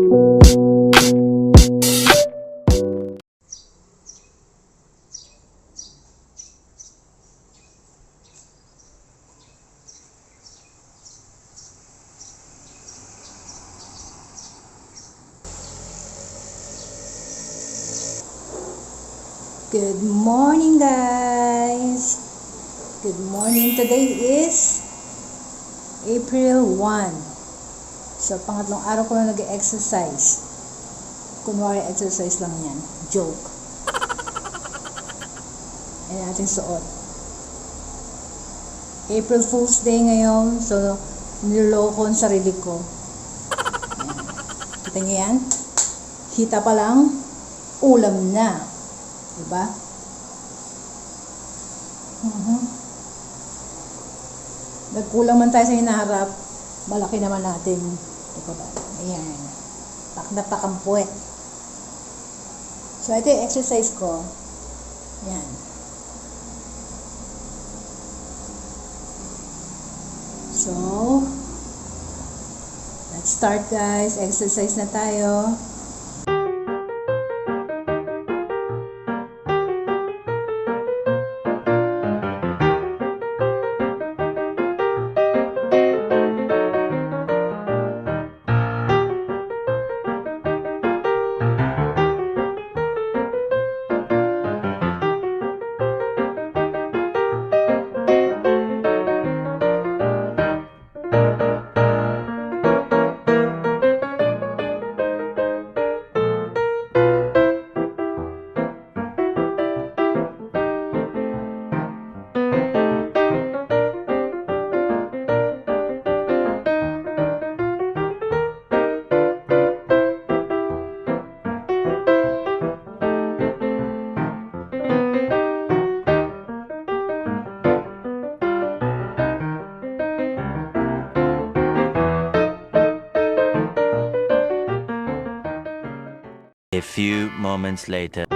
Good morning, guys! Good morning. Today is April 1. So, pangatlong araw ko na nag-exercise. Kunwari, exercise lang yan. Joke. Ayan ating suot. April Fool's Day ngayon. So, niloloko ang sarili ko. Ayan. Kita niyo yan? Hita pa lang, ulam na. Diba? Nagkulang man tayo sa hinaharap, malaki naman natin. Diba? Ayan. Takdapak ang puwet. So, ito yung exercise ko. Ayan. So, let's start, guys. Exercise na tayo. A few moments later.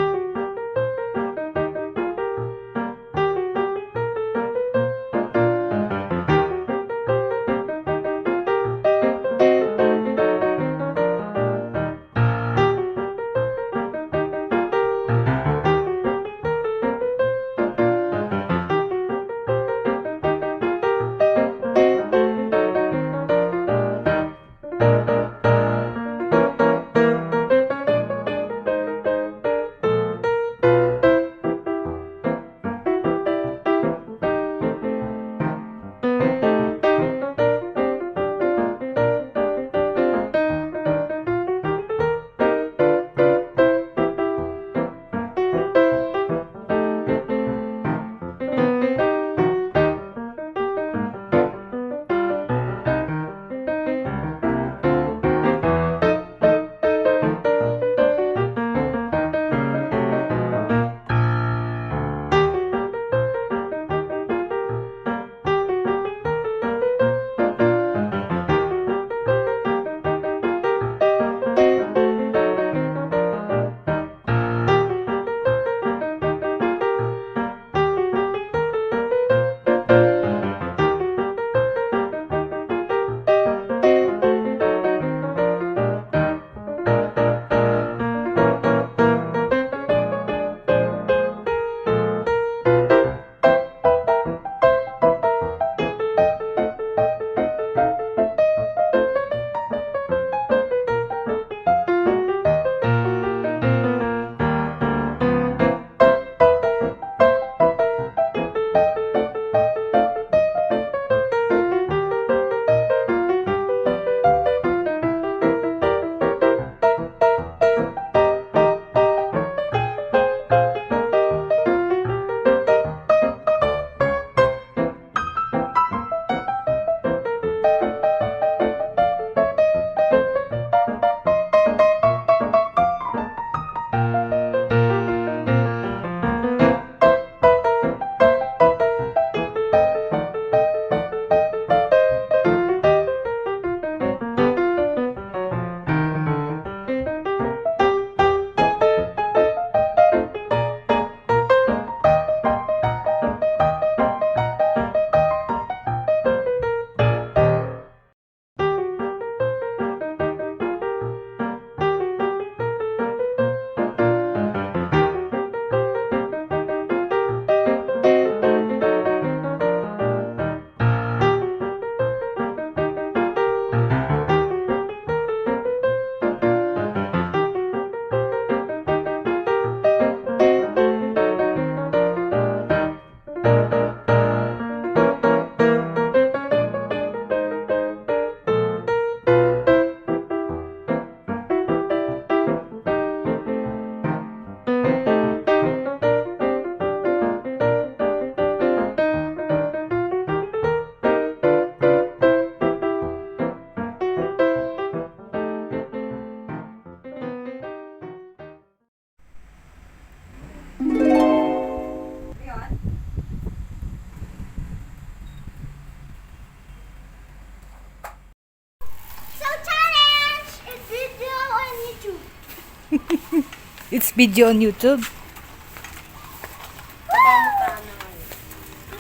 It's video on YouTube.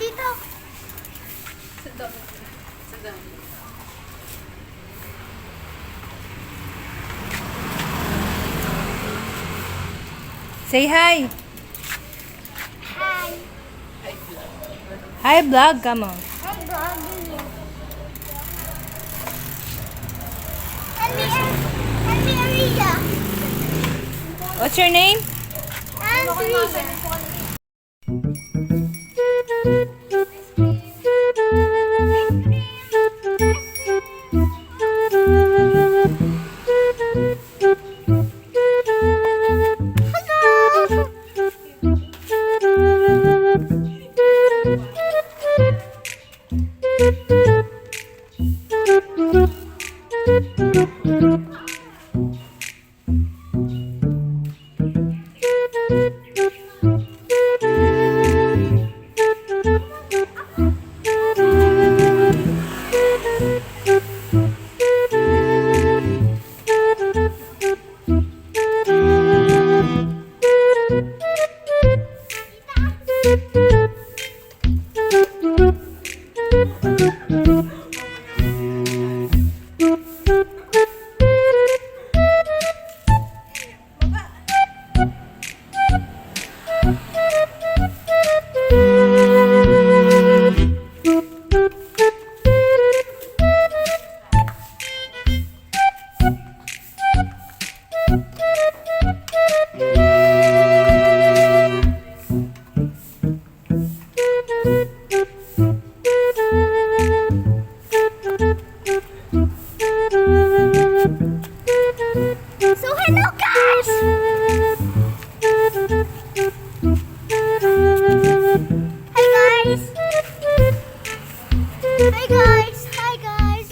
Dito. Say hi. Hi. Hi vlog, come on. Hi, vlogging. Happy Maria. What's your name? So hello guys! Hi guys! Hi guys! Hi guys!